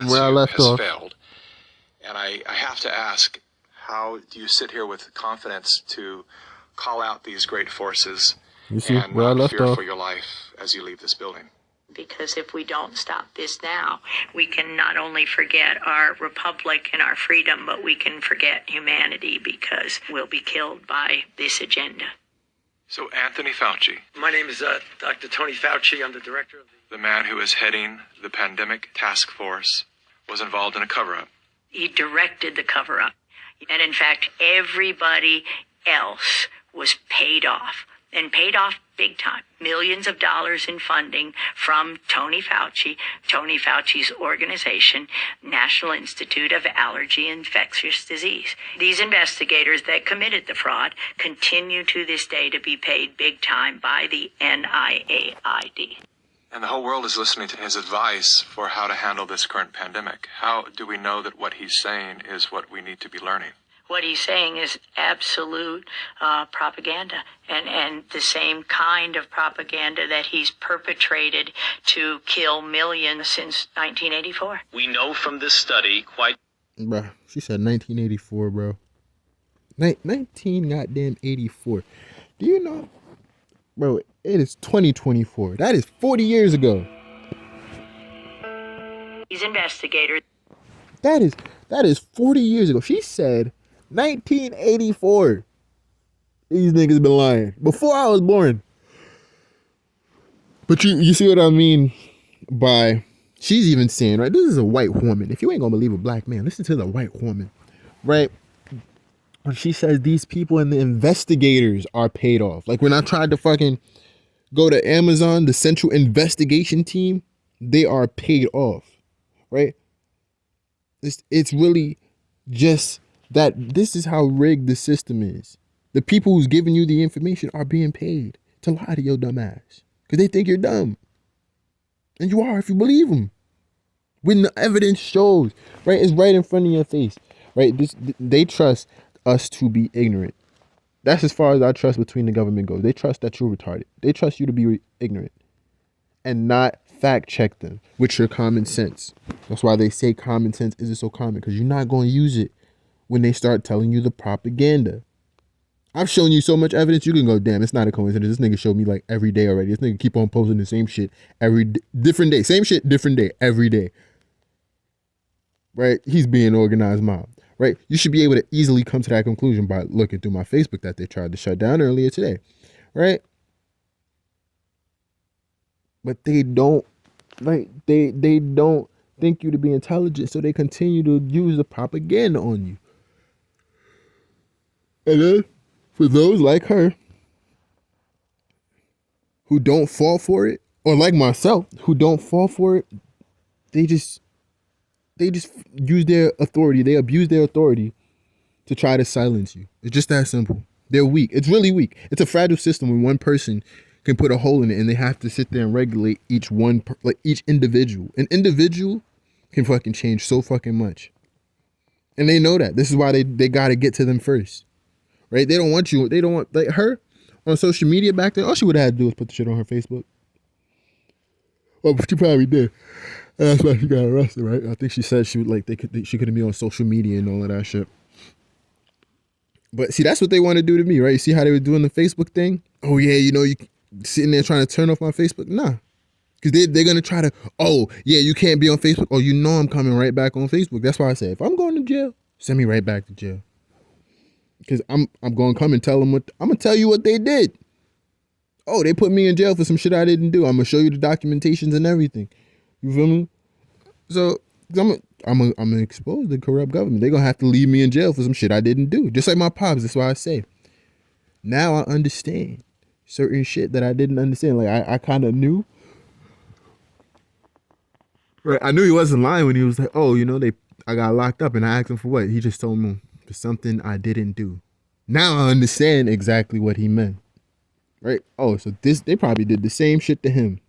Where I left has off. failed. And I have to ask, how do you sit here with confidence to call out these great forces You see and where I not left fear off. for your life as you leave this building? Because if we don't stop this now, we can not only forget our republic and our freedom, but we can forget humanity because we'll be killed by this agenda. So Anthony Fauci, My name is Dr. Tony Fauci. I'm the director of the man who is heading the pandemic task force, was involved in a cover-up. He directed the cover-up. And in fact, everybody else was paid off. And paid off big time. Millions of dollars in funding from Tony Fauci's organization, National Institute of Allergy and Infectious Disease. These investigators that committed the fraud continue to this day to be paid big time by the NIAID. And the whole world is listening to his advice for how to handle this current pandemic. How do we know that what he's saying is what we need to be learning? What he's saying is absolute propaganda, and the same kind of propaganda that he's perpetrated to kill millions since 1984. We know from this study quite... Bruh, she said 1984, bro. 19 goddamn 84. Do you know? Bro, it is 2024. That is 40 years ago. These investigators. That is 40 years ago. She said 1984. These niggas been lying. Before I was born. But you see what I mean by, she's even saying, right, this is a white woman. If you ain't gonna believe a black man, listen to the white woman, right? When she says these people and the investigators are paid off. Like when I tried to fucking go to Amazon, the Central Investigation Team, they are paid off, right? It's really just that this is how rigged the system is. The people who's giving you the information are being paid to lie to your dumb ass because they think you're dumb. And you are if you believe them. When the evidence shows, right, it's right in front of your face, right? They trust us to be ignorant. That's as far as our trust between the government goes. They trust that you're retarded. They trust you to be ignorant and not fact check them with your common sense. That's why they say common sense isn't so common, because you're not going to use it when they start telling you the propaganda. I've shown you so much evidence, you can go, damn, it's not a coincidence. This nigga showed me like every day already. This nigga keep on posting the same shit different day. Same shit, different day, every day. Right? He's being organized mob. Right? You should be able to easily come to that conclusion by looking through my Facebook that they tried to shut down earlier today. Right? But they don't, like, they don't think you to be intelligent, so they continue to use the propaganda on you. And then, for those like her, who don't fall for it, or like myself, who don't fall for it, they just use their authority, they abuse their authority to try to silence you. It's just that simple. They're weak. It's really weak. It's a fragile system when one person can put a hole in it and they have to sit there and regulate each individual. An individual can fucking change so fucking much. And they know that. This is why they got to get to them first. Right? They don't want you. They don't want, like, her on social media back then. All she would have had to do was put the shit on her Facebook. Well, she probably did. And that's why she got arrested, right? I think she said she couldn't be on social media and all of that shit. But see, that's what they want to do to me, right? You see how they were doing the Facebook thing? Oh yeah, you know, you sitting there trying to turn off my Facebook? Nah. Because they're going to try to, oh, yeah, you can't be on Facebook. Oh, you know I'm coming right back on Facebook. That's why I said, if I'm going to jail, send me right back to jail. Because I'm going to come and tell them I'm going to tell you what they did. Oh, they put me in jail for some shit I didn't do. I'm going to show you the documentations and everything. You feel me? So I'm gonna expose the corrupt government. They're going to have to leave me in jail for some shit I didn't do. Just like my pops. That's why I say, now I understand certain shit that I didn't understand. Like, I kind of knew. Right, I knew he wasn't lying when he was like, oh, you know, I got locked up, and I asked him for what? He just told me for something I didn't do. Now I understand exactly what he meant. Right? Oh, so they probably did the same shit to him.